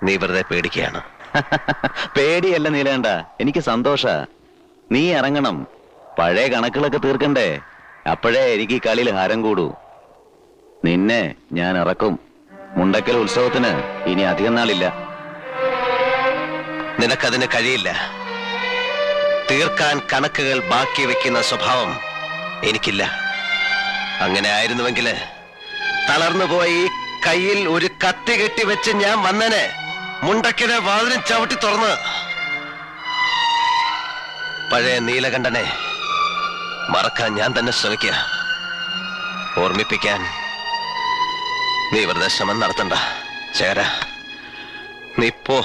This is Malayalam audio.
നീ വെറുതെ പേടിക്കുകയാണ്. പേടിയല്ല നീലേണ്ട, എനിക്ക് സന്തോഷ. നീ ഇറങ്ങണം, പഴയ കണക്കുകളൊക്കെ തീർക്കണ്ടേ. അപ്പോഴേ എനിക്ക് ഈ കളിയിൽ ഹാരം കൂടൂ. നിന്നെ ഞാൻ ഇറക്കും. മുണ്ടക്കൽ ഉത്സവത്തിന് ഇനി അധികം നാളില്ല. നിനക്കതിന് കഴിയില്ല. തീർക്കാൻ കണക്കുകൾ ബാക്കി വെക്കുന്ന സ്വഭാവം എനിക്കില്ല. അങ്ങനെ ആയിരുന്നുവെങ്കിൽ തളർന്നു പോയി കയ്യിൽ ഒരു കത്തി കെട്ടി വെച്ച് ഞാൻ വന്നനെ മുണ്ടക്കിടെ വാതിലും ചവിട്ടി തുറന്ന്. പഴയ നീലകണ്ഠനെ മറക്കാൻ ഞാൻ തന്നെ ശ്രമിക്കുക. ഓർമ്മിപ്പിക്കാൻ നീ വെറുതെ ശ്രമം നടത്തണ്ട. ചേരാ, നീ പോ.